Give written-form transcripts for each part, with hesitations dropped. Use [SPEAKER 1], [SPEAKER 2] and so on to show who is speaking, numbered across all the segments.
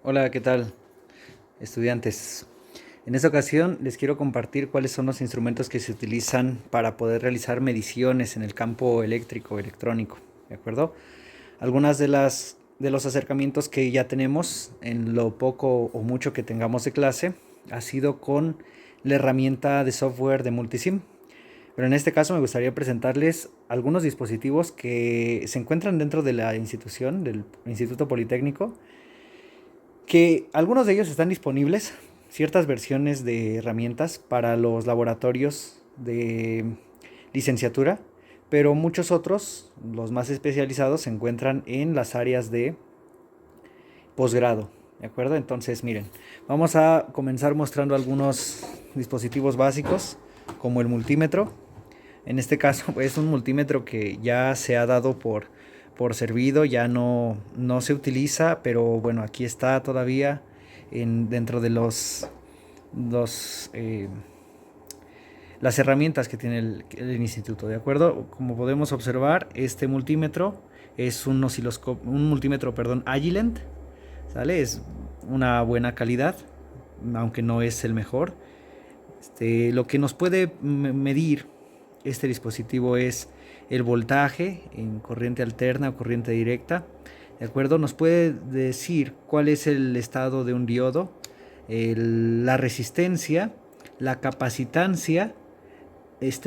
[SPEAKER 1] Hola, ¿qué tal, estudiantes? En esta ocasión les quiero compartir cuáles son los instrumentos que se utilizan para poder realizar mediciones en el campo eléctrico o electrónico, ¿de acuerdo? Algunas de los acercamientos que ya tenemos en lo poco o mucho que tengamos de clase ha sido con la herramienta de software de Multisim. Pero en este caso me gustaría presentarles algunos dispositivos que se encuentran dentro de la institución, del Instituto Politécnico, que algunos de ellos están disponibles, ciertas versiones de herramientas para los laboratorios de licenciatura, pero muchos otros, los más especializados, se encuentran en las áreas de posgrado, ¿de acuerdo? Entonces, miren, vamos a comenzar mostrando algunos dispositivos básicos, como el multímetro. En este caso es un multímetro que ya se ha dado por servido, ya no se utiliza, pero bueno, aquí está todavía dentro de los las herramientas que tiene el instituto, ¿de acuerdo? Como podemos observar, este multímetro es un multímetro, perdón, Agilent, ¿sale? Es una buena calidad, aunque no es el mejor. Lo que nos puede medir este dispositivo es el voltaje en corriente alterna o corriente directa, ¿de acuerdo? Nos puede decir cuál es el estado de un diodo, la resistencia, la capacitancia.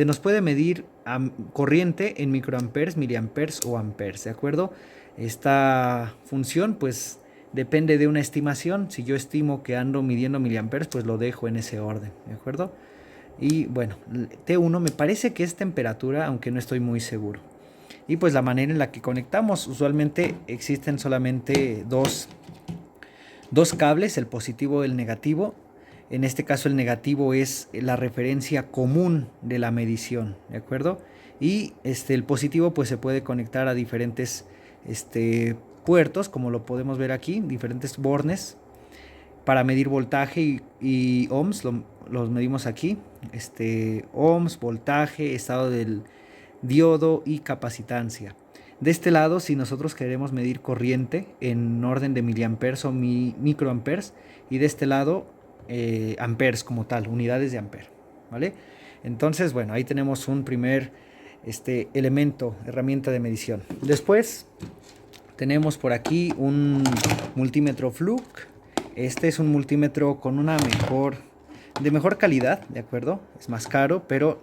[SPEAKER 1] Nos puede medir corriente en microamperes, miliamperes o amperes, ¿de acuerdo? Esta función pues depende de una estimación. Si yo estimo que ando midiendo miliamperes, pues lo dejo en ese orden, ¿de acuerdo? Y bueno, T1 me parece que es temperatura, aunque no estoy muy seguro. Y pues la manera en la que conectamos, usualmente existen solamente dos cables, el positivo y el negativo. En este caso el negativo es la referencia común de la medición, ¿de acuerdo? Y el positivo pues se puede conectar a diferentes puertos, como lo podemos ver aquí, diferentes bornes para medir voltaje y ohms, los medimos aquí, ohms, voltaje, estado del diodo y capacitancia. De este lado, si nosotros queremos medir corriente en orden de miliamperes o microamperes, y de este lado amperes como tal, unidades de ampere, ¿vale? Entonces, bueno, ahí tenemos un primer elemento, herramienta de medición. Después tenemos por aquí un multímetro Fluke. Este es un multímetro con de mejor calidad, ¿de acuerdo? Es más caro, pero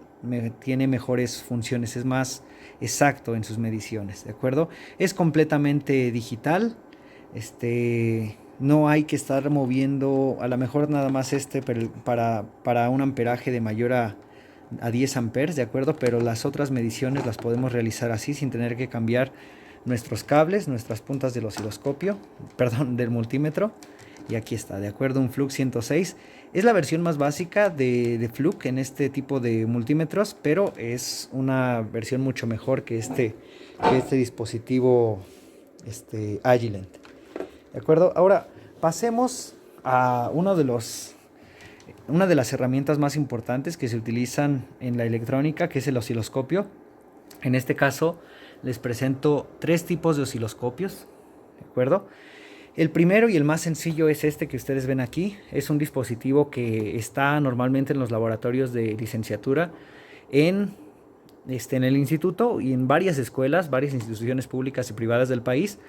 [SPEAKER 1] tiene mejores funciones, es más exacto en sus mediciones, ¿de acuerdo? Es completamente digital, no hay que estar moviendo, a lo mejor nada más pero para un amperaje de mayor a 10 amperes, ¿de acuerdo? Pero las otras mediciones las podemos realizar así sin tener que cambiar nuestros cables, nuestras puntas del osciloscopio, perdón, del multímetro. Y aquí está, de acuerdo, un Fluke 106. Es la versión más básica de Fluke en este tipo de multímetros, pero es una versión mucho mejor que este dispositivo Agilent. ¿De acuerdo? Ahora pasemos a una de las herramientas más importantes que se utilizan en la electrónica, que es el osciloscopio. En este caso les presento tres tipos de osciloscopios, ¿de acuerdo? El primero y el más sencillo es este que ustedes ven aquí. Es un dispositivo que está normalmente en los laboratorios de licenciatura en el instituto y en varias escuelas, varias instituciones públicas y privadas del país.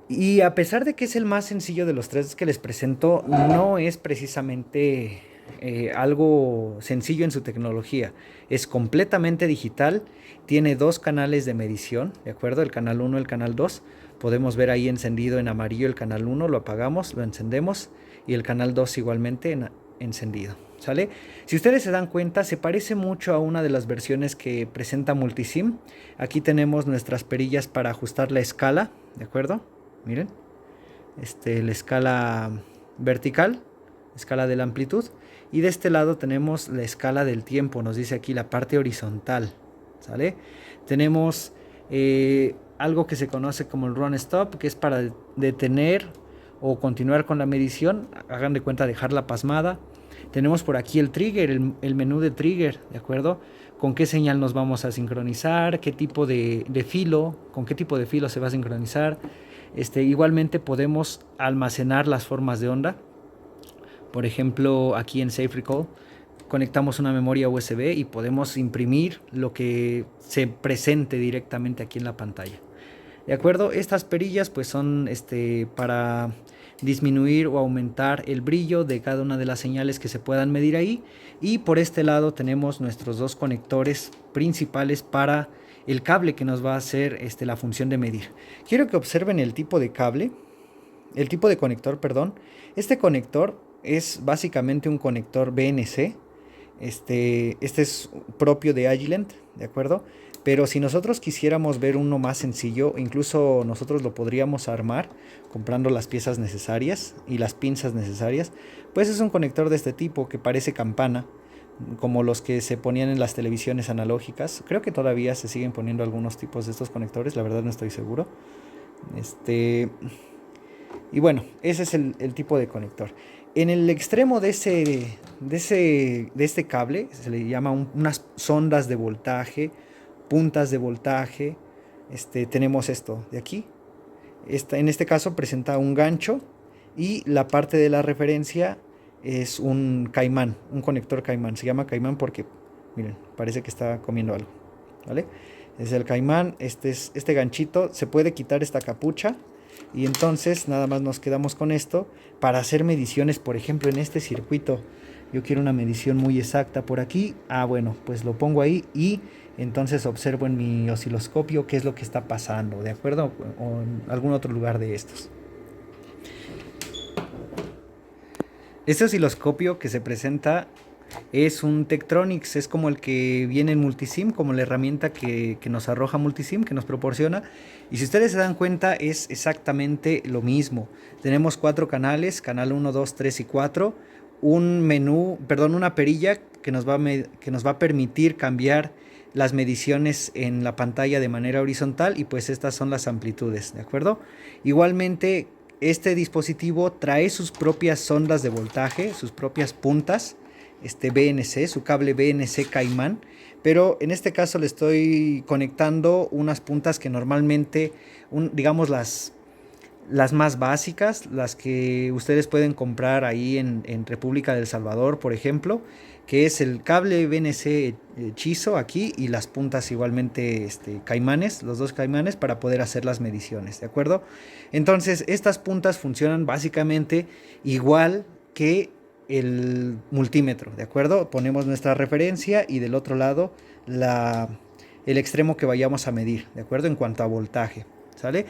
[SPEAKER 1] Y a pesar de que es el más sencillo de los tres que les presento, no es precisamente algo sencillo en su tecnología. Es completamente digital, tiene dos canales de medición, ¿de acuerdo? El canal 1 y el canal 2. Podemos ver ahí encendido en amarillo el canal 1, lo apagamos, lo encendemos, y el canal 2 igualmente encendido, ¿sale? Si ustedes se dan cuenta, se parece mucho a una de las versiones que presenta Multisim. Aquí tenemos nuestras perillas para ajustar la escala, ¿de acuerdo? Miren, la escala vertical, escala de la amplitud, y de este lado tenemos la escala del tiempo, nos dice aquí la parte horizontal, ¿sale? Tenemos algo que se conoce como el run stop, que es para detener o continuar con la medición, hagan de cuenta dejarla pasmada. Tenemos por aquí el trigger, el menú de trigger, ¿de acuerdo? Con qué señal nos vamos a sincronizar, qué tipo de filo, con qué tipo de filo se va a sincronizar. Igualmente podemos almacenar las formas de onda. Por ejemplo, aquí en Safe Recall conectamos una memoria USB y podemos imprimir lo que se presente directamente aquí en la pantalla. ¿De acuerdo? Estas perillas pues son para disminuir o aumentar el brillo de cada una de las señales que se puedan medir ahí. Y por este lado tenemos nuestros dos conectores principales para el cable que nos va a hacer la función de medir. Quiero que observen el tipo de cable, el tipo de conector, perdón. Este conector es básicamente un conector BNC. Este es propio de Agilent, ¿de acuerdo? Pero si nosotros quisiéramos ver uno más sencillo, incluso nosotros lo podríamos armar comprando las piezas necesarias y las pinzas necesarias. Pues es un conector de este tipo que parece campana, como los que se ponían en las televisiones analógicas. Creo que todavía se siguen poniendo algunos tipos de estos conectores, la verdad no estoy seguro. Y bueno, ese es el tipo de conector. En el extremo de este cable se le llama unas sondas de voltaje, puntas de voltaje. Tenemos esto de aquí. En este caso presenta un gancho y la parte de la referencia es un caimán, un conector caimán. Se llama caimán porque, miren, parece que está comiendo algo, ¿vale? Es el caimán. Este ganchito, se puede quitar esta capucha y entonces nada más nos quedamos con esto para hacer mediciones. Por ejemplo, en este circuito yo quiero una medición muy exacta por aquí. Bueno, pues lo pongo ahí y entonces observo en mi osciloscopio qué es lo que está pasando, ¿de acuerdo? O en algún otro lugar de estos. Este osciloscopio que se presenta es un Tektronix, es como el que viene en Multisim, como la herramienta que nos arroja Multisim, que nos proporciona. Y si ustedes se dan cuenta, es exactamente lo mismo. Tenemos 4 canales, canal 1, 2, 3 y 4. Una perilla que nos va a permitir cambiar las mediciones en la pantalla de manera horizontal, y pues estas son las amplitudes, ¿de acuerdo? Igualmente, este dispositivo trae sus propias sondas de voltaje, sus propias puntas, BNC, su cable BNC Caimán, pero en este caso le estoy conectando unas puntas que normalmente, digamos las más básicas, las que ustedes pueden comprar ahí en República del Salvador, por ejemplo, que es el cable BNC Chizo aquí y las puntas igualmente caimanes, los dos caimanes, para poder hacer las mediciones, ¿de acuerdo? Entonces estas puntas funcionan básicamente igual que el multímetro, ¿de acuerdo? Ponemos nuestra referencia y del otro lado el extremo que vayamos a medir, ¿de acuerdo? En cuanto a voltaje, ¿sale?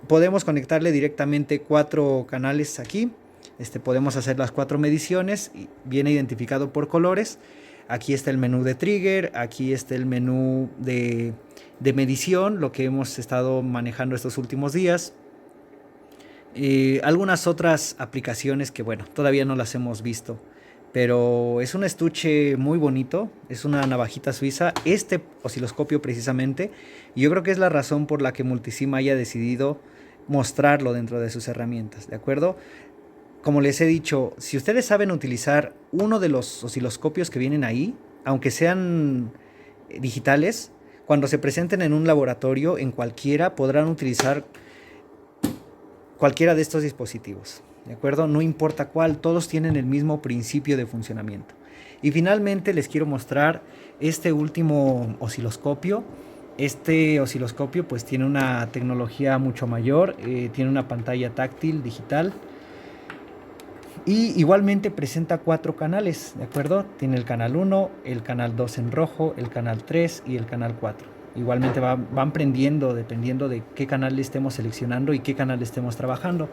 [SPEAKER 1] Podemos conectarle directamente 4 canales aquí. Podemos hacer las 4 mediciones, viene identificado por colores. Aquí está el menú de trigger, aquí está el menú de medición, lo que hemos estado manejando estos últimos días. Algunas otras aplicaciones que, bueno, todavía no las hemos visto, pero es un estuche muy bonito, es una navajita suiza, este osciloscopio precisamente, y yo creo que es la razón por la que Multisim haya decidido mostrarlo dentro de sus herramientas, ¿de acuerdo? Como les he dicho, si ustedes saben utilizar uno de los osciloscopios que vienen ahí, aunque sean digitales, cuando se presenten en un laboratorio, en cualquiera, podrán utilizar cualquiera de estos dispositivos, ¿de acuerdo? No importa cuál, todos tienen el mismo principio de funcionamiento. Y finalmente les quiero mostrar este último osciloscopio. Este osciloscopio pues tiene una tecnología mucho mayor, tiene una pantalla táctil digital y igualmente presenta 4 canales, ¿de acuerdo? Tiene el canal 1, el canal 2 en rojo, el canal 3 y el canal 4. Igualmente van prendiendo dependiendo de qué canal estemos seleccionando y qué canal estemos trabajando.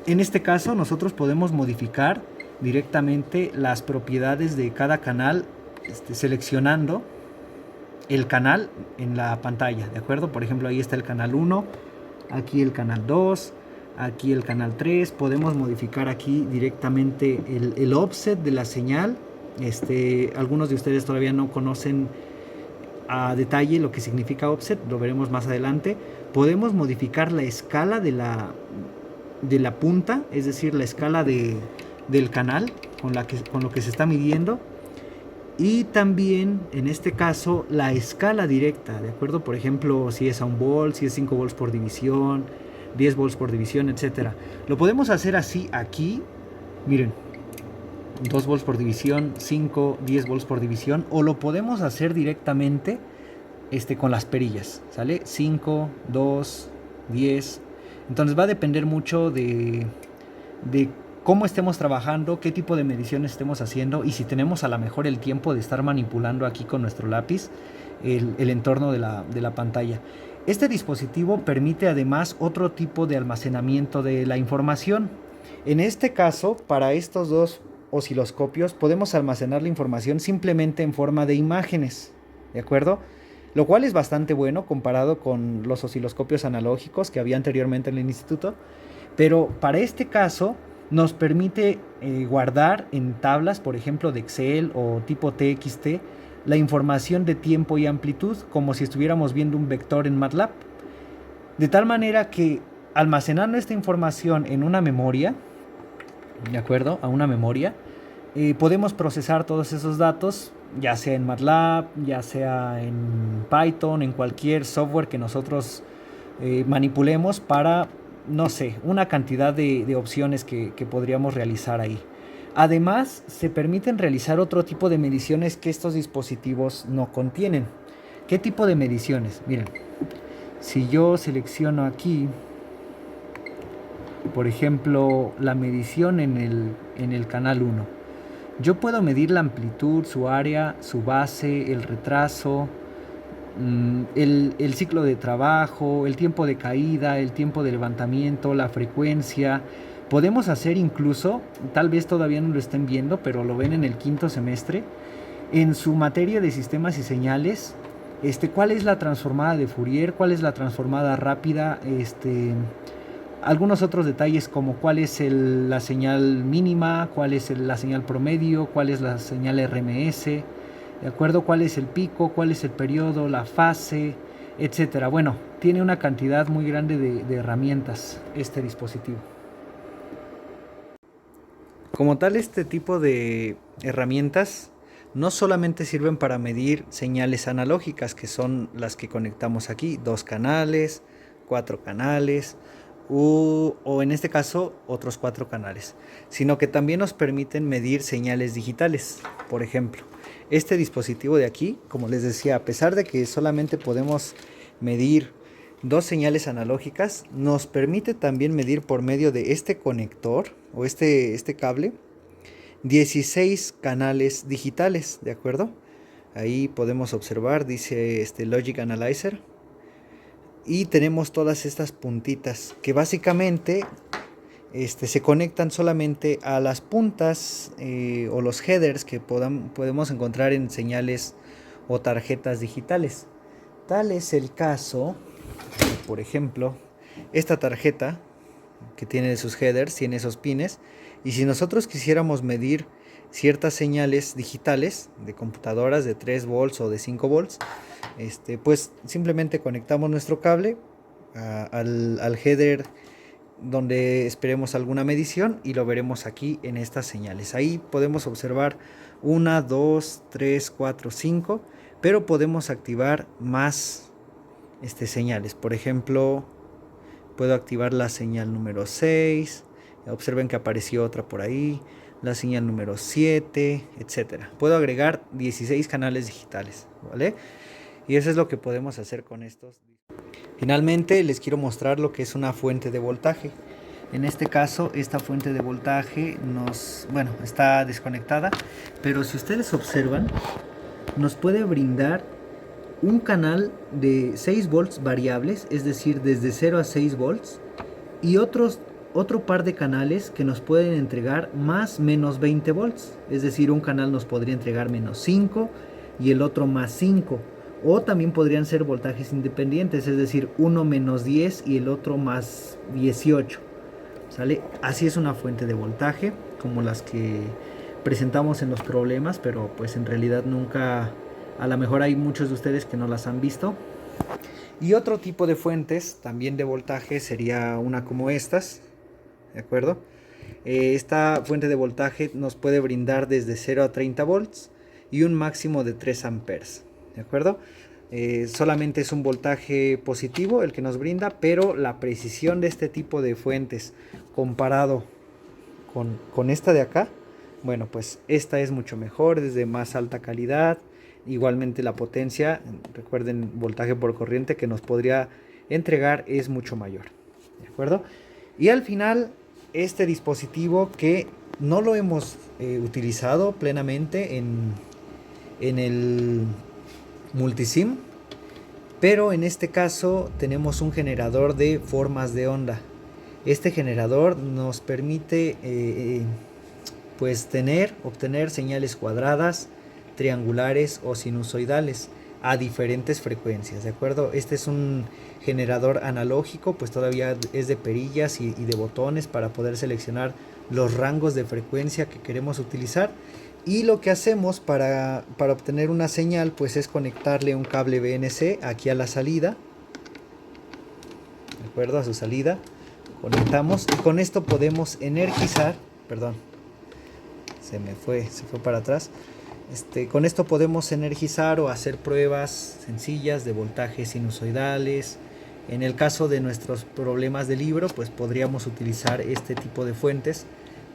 [SPEAKER 1] En este caso nosotros podemos modificar directamente las propiedades de cada canal seleccionando el canal en la pantalla, ¿de acuerdo? Por ejemplo, ahí está el canal 1, aquí el canal 2, aquí el canal 3. Podemos modificar aquí directamente el offset de la señal. Algunos de ustedes todavía no conocen a detalle lo que significa offset, lo veremos más adelante. Podemos modificar la escala de la punta, es decir, la escala del canal con lo que se está midiendo, y también en este caso la escala directa, ¿de acuerdo? Por ejemplo, si es a 1 volt, si es 5 volts por división, 10 volts por división, etcétera. Lo podemos hacer así aquí, miren, 2 volts por división, 5, 10 volts por división, o lo podemos hacer directamente con las perillas, ¿sale? 5, 2, 10. Entonces va a depender mucho de cómo estemos trabajando, qué tipo de mediciones estemos haciendo y si tenemos a lo mejor el tiempo de estar manipulando aquí con nuestro lápiz el entorno de la pantalla. Este dispositivo permite además otro tipo de almacenamiento de la información. En este caso, para estos dos osciloscopios podemos almacenar la información simplemente en forma de imágenes, ¿de acuerdo? Lo cual es bastante bueno comparado con los osciloscopios analógicos que había anteriormente en el instituto, pero para este caso nos permite guardar en tablas, por ejemplo de Excel o tipo TXT, la información de tiempo y amplitud como si estuviéramos viendo un vector en MATLAB, de tal manera que almacenando esta información en una memoria, ¿de acuerdo? A una memoria, podemos procesar todos esos datos, ya sea en MATLAB, ya sea en Python, en cualquier software que nosotros manipulemos para, no sé, una cantidad de opciones que podríamos realizar ahí. Además, se permiten realizar otro tipo de mediciones que estos dispositivos no contienen. ¿Qué tipo de mediciones? Miren, si yo selecciono aquí, por ejemplo, la medición en el canal 1, yo puedo medir la amplitud, su área, su base, el retraso, el ciclo de trabajo, el tiempo de caída, el tiempo de levantamiento, la frecuencia. Podemos hacer incluso, tal vez todavía no lo estén viendo, pero lo ven en el quinto semestre, en su materia de sistemas y señales, cuál es la transformada de Fourier, cuál es la transformada rápida, algunos otros detalles como cuál es la señal mínima, cuál es la señal promedio, cuál es la señal RMS, ¿de acuerdo? ¿Cuál es el pico? ¿Cuál es el periodo? La fase, etcétera. Bueno, tiene una cantidad muy grande de herramientas este dispositivo. Como tal, este tipo de herramientas no solamente sirven para medir señales analógicas, que son las que conectamos aquí, 2 canales, 4 canales, o en este caso otros 4 canales, sino que también nos permiten medir señales digitales. Por ejemplo, este dispositivo de aquí, como les decía, a pesar de que solamente podemos medir 2 señales analógicas, nos permite también medir por medio de este conector o este cable 16 canales digitales, ¿de acuerdo? Ahí podemos observar, dice Logic Analyzer, y tenemos todas estas puntitas que básicamente se conectan solamente a las puntas o los headers que podemos encontrar en señales o tarjetas digitales. Tal es el caso, por ejemplo, esta tarjeta que tiene sus headers, tiene esos pines, y si nosotros quisiéramos medir ciertas señales digitales de computadoras de 3 volts o de 5 volts, pues simplemente conectamos nuestro cable al header donde esperemos alguna medición y lo veremos aquí en estas señales. Ahí podemos observar 1, 2, 3, 4, 5, pero podemos activar más señales. Por ejemplo, puedo activar la señal número 6, observen que apareció otra por ahí, la señal número 7, etcétera. Puedo agregar 16 canales digitales, ¿vale? Y eso es lo que podemos hacer con estos. Finalmente les quiero mostrar lo que es una fuente de voltaje. En este caso, esta fuente de voltaje está desconectada, pero si ustedes observan, nos puede brindar un canal de 6 volts variables, es decir, desde 0 a 6 volts, y otro par de canales que nos pueden entregar más menos 20 volts, es decir, un canal nos podría entregar menos 5 y el otro más 5, o también podrían ser voltajes independientes, es decir, uno menos 10 y el otro más 18, ¿sale? Así es una fuente de voltaje, como las que presentamos en los problemas, pero pues en realidad nunca, a lo mejor hay muchos de ustedes que no las han visto. Y otro tipo de fuentes también de voltaje sería una como estas, ¿de acuerdo? Esta fuente de voltaje nos puede brindar desde 0 a 30 volts y un máximo de 3 amperes, ¿de acuerdo? Solamente es un voltaje positivo el que nos brinda, pero la precisión de este tipo de fuentes comparado con esta de acá, bueno, pues esta es mucho mejor, es de más alta calidad. Igualmente la potencia, recuerden, voltaje por corriente que nos podría entregar es mucho mayor, ¿de acuerdo? Y al final, este dispositivo que no lo hemos utilizado plenamente en el multisim, pero en este caso tenemos un generador de formas de onda. Este generador nos permite pues obtener señales cuadradas, triangulares o sinusoidales a diferentes frecuencias, ¿de acuerdo? Este es un generador analógico, pues todavía es de perillas y de botones para poder seleccionar los rangos de frecuencia que queremos utilizar. Y lo que hacemos para obtener una señal, pues es conectarle un cable BNC aquí a la salida, ¿de acuerdo? A su salida conectamos y con esto podemos energizar, perdón, se fue para atrás. Con esto podemos energizar o hacer pruebas sencillas de voltajes sinusoidales. En el caso de nuestros problemas de libro, pues podríamos utilizar este tipo de fuentes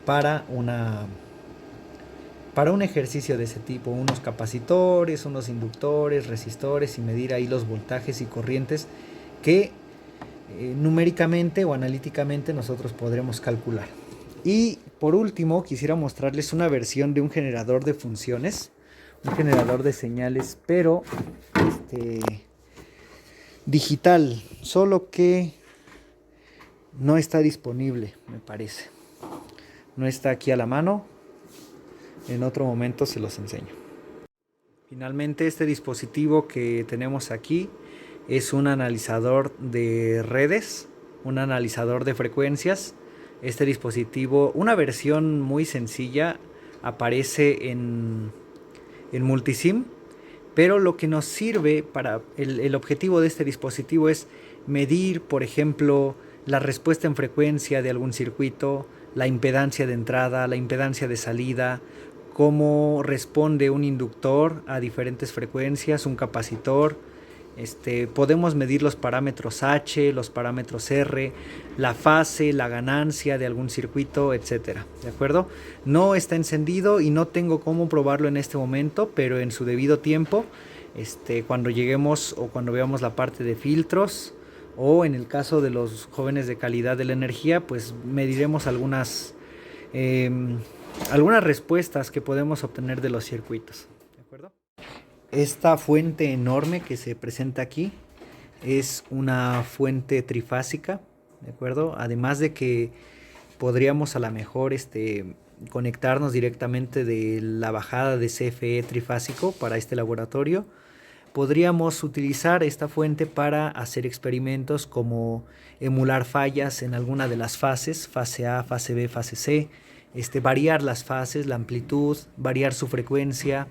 [SPEAKER 1] para un ejercicio de ese tipo, unos capacitores, unos inductores, resistores, y medir ahí los voltajes y corrientes que numéricamente o analíticamente nosotros podremos calcular. Y por último quisiera mostrarles una versión de un generador de funciones, un generador de señales, pero digital, solo que no está disponible, me parece. No está aquí a la mano. En otro momento se los enseño. Finalmente, este dispositivo que tenemos aquí es un analizador de redes, un analizador de frecuencias. Este dispositivo, una versión muy sencilla, aparece en multisim, pero lo que nos sirve para el objetivo de este dispositivo es medir, por ejemplo, la respuesta en frecuencia de algún circuito, la impedancia de entrada, la impedancia de salida, cómo responde un inductor a diferentes frecuencias, un capacitor. Podemos medir los parámetros H, los parámetros R, la fase, la ganancia de algún circuito, etcétera, ¿de acuerdo? No está encendido y no tengo cómo probarlo en este momento, pero en su debido tiempo, cuando lleguemos o cuando veamos la parte de filtros, o en el caso de los jóvenes de calidad de la energía, pues mediremos algunas respuestas que podemos obtener de los circuitos, ¿de acuerdo? Esta fuente enorme que se presenta aquí es una fuente trifásica, ¿de acuerdo? Además de que podríamos a lo mejor conectarnos directamente de la bajada de CFE trifásico para este laboratorio. Podríamos utilizar esta fuente para hacer experimentos como emular fallas en alguna de las fases, fase A, fase B, fase C, variar las fases, la amplitud, variar su frecuencia,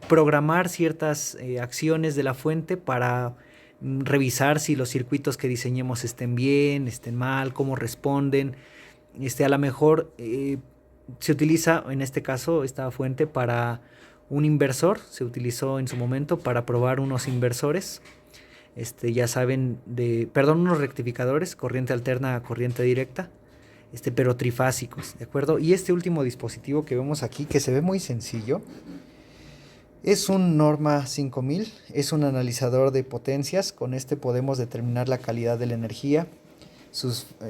[SPEAKER 1] programar ciertas acciones de la fuente para revisar si los circuitos que diseñemos estén bien, estén mal, cómo responden. A lo mejor se utiliza en este caso esta fuente para un inversor, se utilizó en su momento para probar unos inversores, ya saben, unos rectificadores, corriente alterna a corriente directa, pero trifásicos, ¿de acuerdo? Y este último dispositivo que vemos aquí, que se ve muy sencillo, es un Norma 5000, es un analizador de potencias. Con este podemos determinar la calidad de la energía,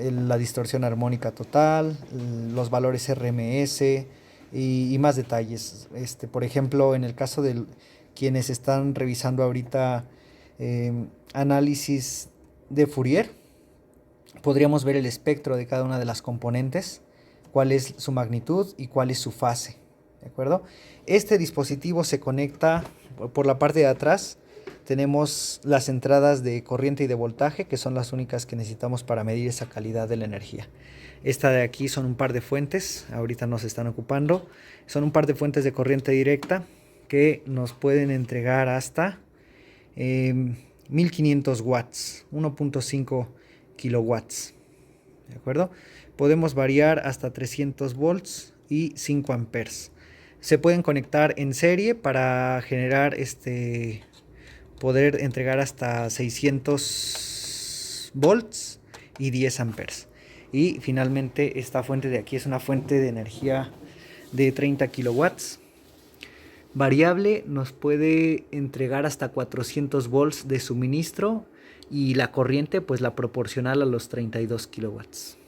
[SPEAKER 1] la distorsión armónica total, los valores RMS y más detalles. Por ejemplo, en el caso de quienes están revisando ahorita análisis de Fourier, podríamos ver el espectro de cada una de las componentes, cuál es su magnitud y cuál es su fase, ¿de acuerdo? Este dispositivo se conecta por la parte de atrás. Tenemos las entradas de corriente y de voltaje, que son las únicas que necesitamos para medir esa calidad de la energía. Esta de aquí son un par de fuentes, ahorita nos están ocupando. Son un par de fuentes de corriente directa que nos pueden entregar hasta 1500 watts, 1.5 kilowatts, ¿de acuerdo? Podemos variar hasta 300 volts y 5 amperes. Se pueden conectar en serie para generar poder entregar hasta 600 volts y 10 amperes. Y finalmente esta fuente de aquí es una fuente de energía de 30 kilowatts. Variable, nos puede entregar hasta 400 volts de suministro y la corriente pues la proporcional a los 32 kilowatts.